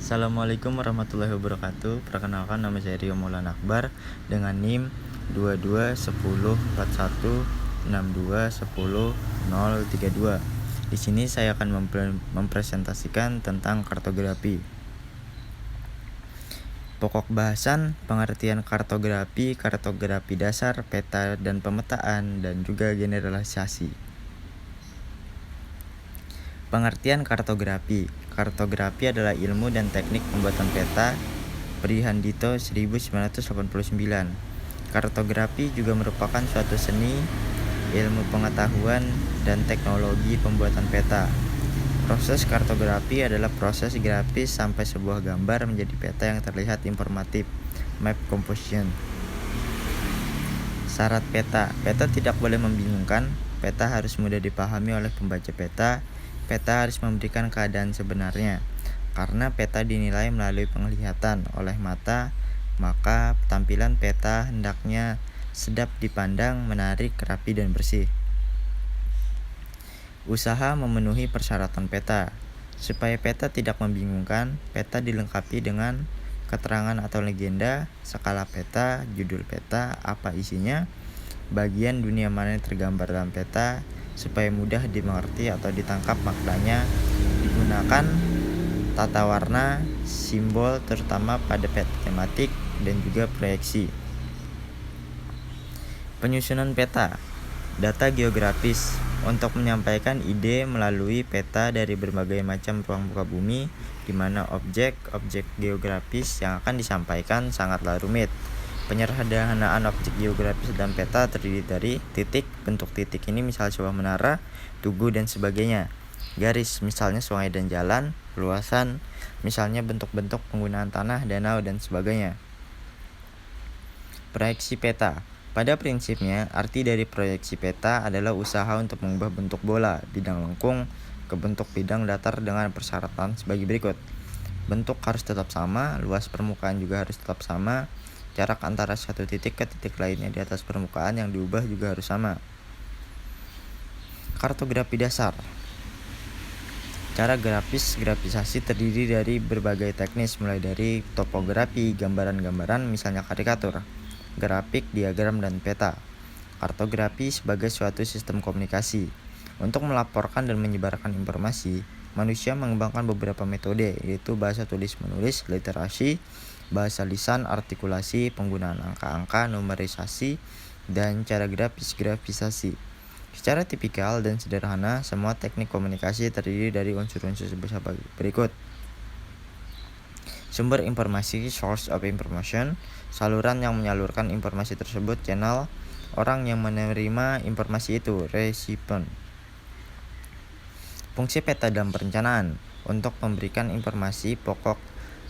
Assalamualaikum warahmatullahi wabarakatuh. Perkenalkan, nama saya Rio Maulana Akbar dengan NIM 22104162100032. Di sini saya akan mempresentasikan tentang kartografi. Pokok bahasan: pengertian kartografi, kartografi dasar, peta dan pemetaan, dan juga generalisasi. Pengertian kartografi. Kartografi adalah ilmu dan teknik pembuatan peta. Prihandito 1989. Kartografi juga merupakan suatu seni, ilmu pengetahuan, dan teknologi pembuatan peta. Proses kartografi adalah proses grafis sampai sebuah gambar menjadi peta yang terlihat informatif. Map composition. Syarat peta. Peta tidak boleh membingungkan. Peta harus mudah dipahami oleh pembaca peta. Peta harus memberikan keadaan sebenarnya. Karena peta dinilai melalui penglihatan oleh mata, maka tampilan peta hendaknya sedap dipandang, menarik, rapi, dan bersih. Usaha memenuhi persyaratan peta. Supaya peta tidak membingungkan, peta dilengkapi dengan keterangan atau legenda, skala peta, judul peta, apa isinya, bagian dunia mana yang tergambar dalam peta, supaya mudah dimengerti atau ditangkap maknanya. Digunakan tata warna, simbol, terutama pada peta tematik, dan juga proyeksi. Penyusunan peta. Data geografis. Untuk menyampaikan ide melalui peta dari berbagai macam ruang muka bumi, di mana objek geografis yang akan disampaikan sangatlah rumit. Penyederhanaan objek geografis dalam peta terdiri dari titik. Bentuk titik ini misalnya sebuah menara, tugu, dan sebagainya. Garis, misalnya sungai dan jalan. Luasan, misalnya bentuk-bentuk penggunaan tanah, danau, dan sebagainya. Proyeksi peta. Pada prinsipnya, arti dari proyeksi peta adalah usaha untuk mengubah bentuk bola, bidang lengkung, ke bentuk bidang datar dengan persyaratan sebagai berikut. Bentuk harus tetap sama, luas permukaan juga harus tetap sama, jarak antara satu titik ke titik lainnya di atas permukaan yang diubah juga harus sama. Kartografi dasar. Cara grafisasi terdiri dari berbagai teknis, mulai dari topografi, gambaran-gambaran, misalnya karikatur, grafik, diagram, dan peta. Kartografi sebagai suatu sistem komunikasi. Untuk melaporkan dan menyebarkan informasi, manusia mengembangkan beberapa metode, yaitu bahasa tulis-menulis, literasi, bahasa lisan, artikulasi, penggunaan angka-angka, numerisasi, dan cara grafisasi. Secara tipikal dan sederhana, semua teknik komunikasi terdiri dari unsur-unsur sebesar berikut. Sumber informasi, source of information, saluran yang menyalurkan informasi tersebut, channel, orang yang menerima informasi itu, recipient. Fungsi peta dalam perencanaan, untuk memberikan informasi pokok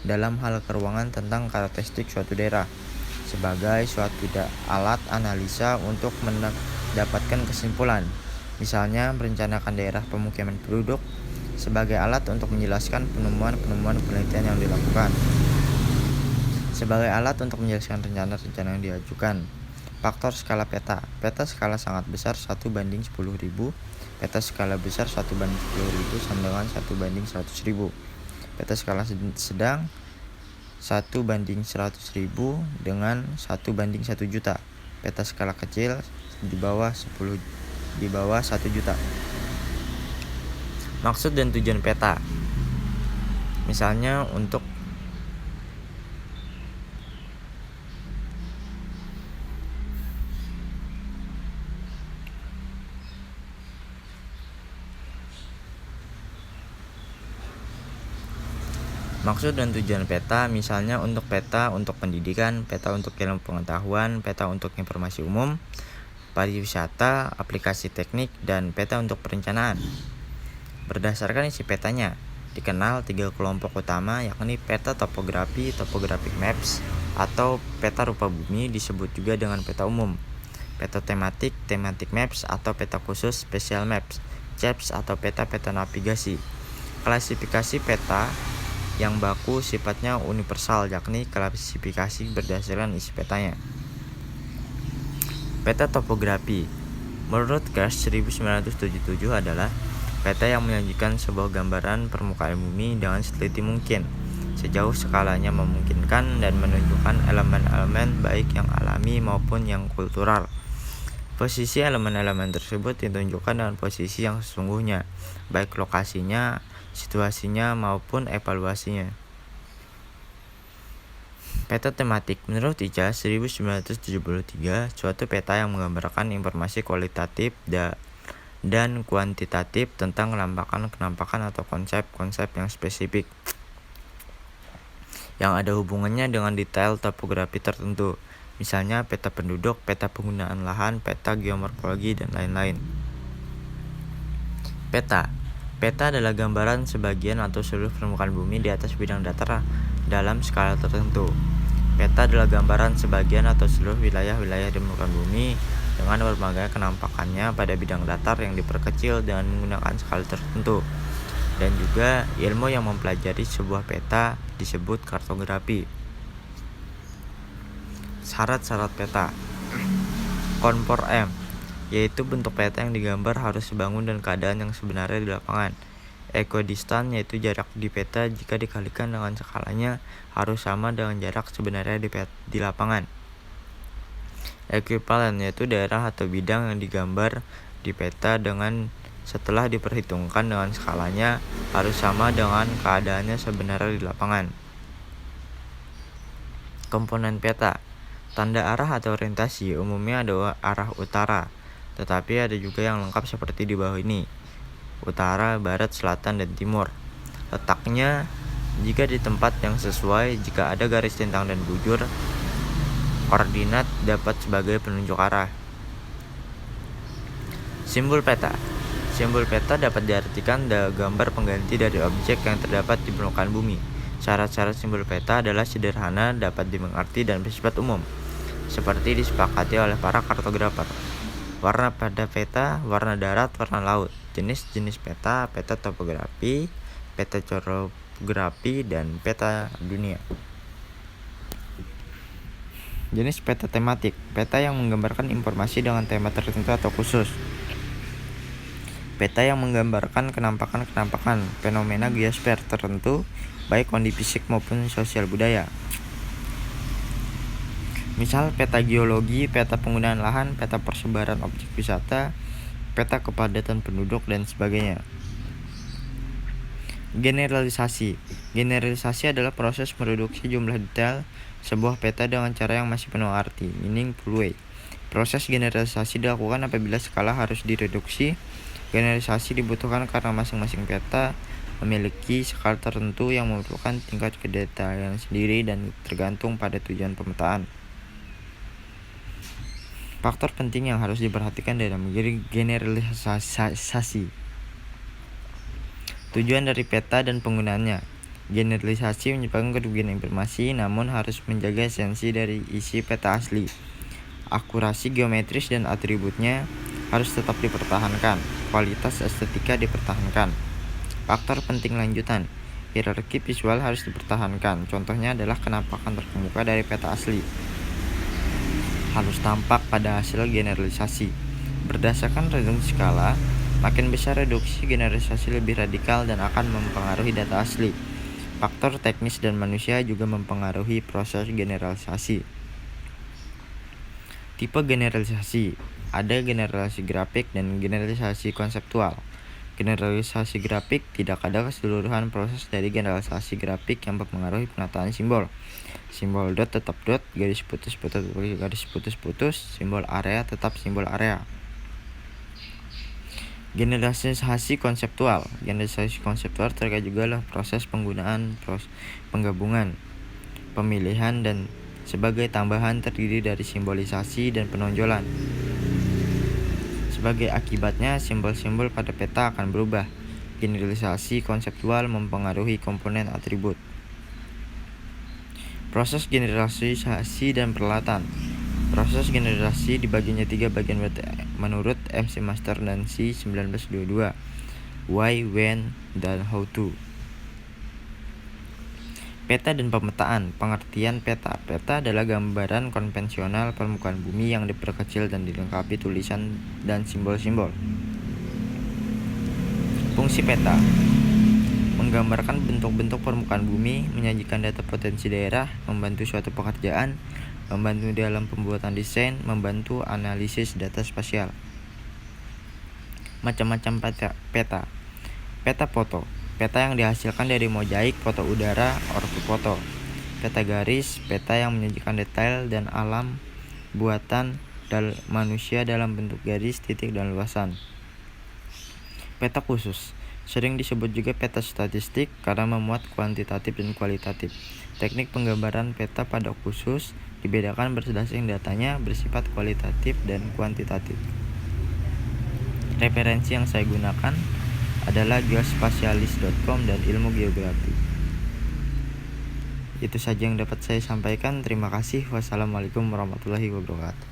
dalam hal keruangan tentang karakteristik suatu daerah, sebagai suatu alat analisa untuk mendapatkan kesimpulan, misalnya merencanakan daerah pemukiman penduduk, sebagai alat untuk menjelaskan penemuan penelitian yang dilakukan, sebagai alat untuk menjelaskan rencana-rencana yang diajukan. Faktor skala peta. Peta skala sangat besar 1:10.000, peta skala besar 1:10.000 sama dengan 1:100.000. Peta skala sedang 1:100.000 dengan 1:1 juta. Peta skala kecil di bawah 1 juta. Maksud dan tujuan peta. Misalnya untuk maksud dan tujuan peta, misalnya untuk peta untuk pendidikan, peta untuk ilmu pengetahuan, peta untuk informasi umum, pariwisata, aplikasi teknik, dan peta untuk perencanaan. Berdasarkan isi petanya, dikenal 3 kelompok utama, yakni peta topografi, topographic maps, atau peta rupa bumi, disebut juga dengan peta umum. Peta tematik, thematic maps, atau peta khusus, special maps, CHAPS, atau peta navigasi. Klasifikasi peta yang baku sifatnya universal, yakni klasifikasi berdasarkan isi petanya. Peta topografi menurut Gersh 1977 adalah peta yang menyajikan sebuah gambaran permukaan bumi dengan seteliti mungkin, sejauh skalanya memungkinkan dan menunjukkan elemen-elemen baik yang alami maupun yang kultural. Posisi elemen-elemen tersebut ditunjukkan dengan posisi yang sesungguhnya, baik lokasinya, situasinya maupun evaluasinya. Peta tematik. Menurut Ija 1973, suatu peta yang menggambarkan informasi kualitatif dan kuantitatif tentang kenampakan atau konsep-konsep yang spesifik yang ada hubungannya dengan detail topografi tertentu, misalnya peta penduduk, peta penggunaan lahan, peta geomorfologi, dan lain-lain. Peta adalah gambaran sebagian atau seluruh permukaan bumi di atas bidang datar dalam skala tertentu. Peta adalah gambaran sebagian atau seluruh wilayah-wilayah di permukaan bumi dengan berbagai kenampakannya pada bidang datar yang diperkecil dengan menggunakan skala tertentu. Dan juga ilmu yang mempelajari sebuah peta disebut kartografi. Syarat-syarat peta. Konfor M, yaitu bentuk peta yang digambar harus sebangun dan keadaan yang sebenarnya di lapangan. Equidistant, yaitu jarak di peta jika dikalikan dengan skalanya harus sama dengan jarak sebenarnya di lapangan. Equivalent, yaitu daerah atau bidang yang digambar di peta dengan setelah diperhitungkan dengan skalanya harus sama dengan keadaannya sebenarnya di lapangan. Komponen peta. Tanda arah atau orientasi umumnya ada arah utara, tetapi ada juga yang lengkap seperti di bawah ini: utara, barat, selatan, dan timur. Letaknya jika di tempat yang sesuai, jika ada garis lintang dan bujur, koordinat dapat sebagai penunjuk arah. Simbol peta. Simbol peta dapat diartikan gambar pengganti dari objek yang terdapat di permukaan bumi. Syarat-syarat simbol peta adalah sederhana, dapat dimengerti, dan bersifat umum, seperti disepakati oleh para kartografer. Warna pada peta, warna darat, warna laut. Jenis-jenis peta, peta topografi, peta chorografi, dan peta dunia. Jenis peta tematik. Peta yang menggambarkan informasi dengan tema tertentu atau khusus. Peta yang menggambarkan kenampakan fenomena geosfer tertentu, baik kondisi fisik maupun sosial budaya. Misal peta geologi, peta penggunaan lahan, peta persebaran objek wisata, peta kepadatan penduduk, dan sebagainya. Generalisasi. Generalisasi adalah proses mereduksi jumlah detail sebuah peta dengan cara yang masih penuh arti, meaningful way. Proses generalisasi dilakukan apabila skala harus direduksi. Generalisasi dibutuhkan karena masing-masing peta memiliki skala tertentu yang membutuhkan tingkat kedetailan sendiri dan tergantung pada tujuan pemetaan. Faktor penting yang harus diperhatikan dalam generalisasi. Tujuan dari peta dan penggunaannya. Generalisasi menyebabkan kerugian informasi, namun harus menjaga esensi dari isi peta asli. Akurasi geometris dan atributnya harus tetap dipertahankan. Kualitas estetika dipertahankan. Faktor penting lanjutan. Hierarki visual harus dipertahankan. Contohnya adalah kenampakan terkemuka dari peta asli harus tampak pada hasil generalisasi. Berdasarkan reduksi skala, makin besar reduksi generalisasi lebih radikal dan akan mempengaruhi data asli. Faktor teknis dan manusia juga mempengaruhi proses generalisasi. Tipe generalisasi. Ada generalisasi grafik dan generalisasi konseptual. Generalisasi grafik, tidak ada keseluruhan proses dari generalisasi grafik yang mempengaruhi penataan simbol. Simbol dot tetap dot, garis putus-putus, simbol area tetap simbol area. Generalisasi konseptual. Generalisasi konseptual terkait juga lah proses penggunaan, penggabungan, pemilihan, dan sebagai tambahan terdiri dari simbolisasi dan penonjolan. Sebagai akibatnya, simbol-simbol pada peta akan berubah. Generalisasi konseptual mempengaruhi komponen atribut. Proses generalisasi dan peralatan. Proses generalisasi dibaginya 3 bagian menurut MC Master dan C 1922. Why, when, dan how to. Peta dan pemetaan. Pengertian peta. Peta adalah gambaran konvensional permukaan bumi yang diperkecil dan dilengkapi tulisan dan simbol-simbol. Fungsi peta. menggambarkan bentuk-bentuk permukaan bumi, menyajikan data potensi daerah, membantu suatu pekerjaan, membantu dalam pembuatan desain, membantu analisis data spasial. Macam-macam peta. Peta foto. Peta yang dihasilkan dari mozaik foto udara, ortofoto. Peta garis, peta yang menyajikan detail dan alam buatan manusia dalam bentuk garis, titik, dan luasan. Peta khusus. Sering disebut juga peta statistik karena memuat kuantitatif dan kualitatif. Teknik penggambaran peta pada khusus dibedakan berdasarkan datanya bersifat kualitatif dan kuantitatif. Referensi yang saya gunakan adalah geospatialis.com dan ilmu geografi. Itu saja yang dapat saya sampaikan. Terima kasih. Wassalamualaikum warahmatullahi wabarakatuh.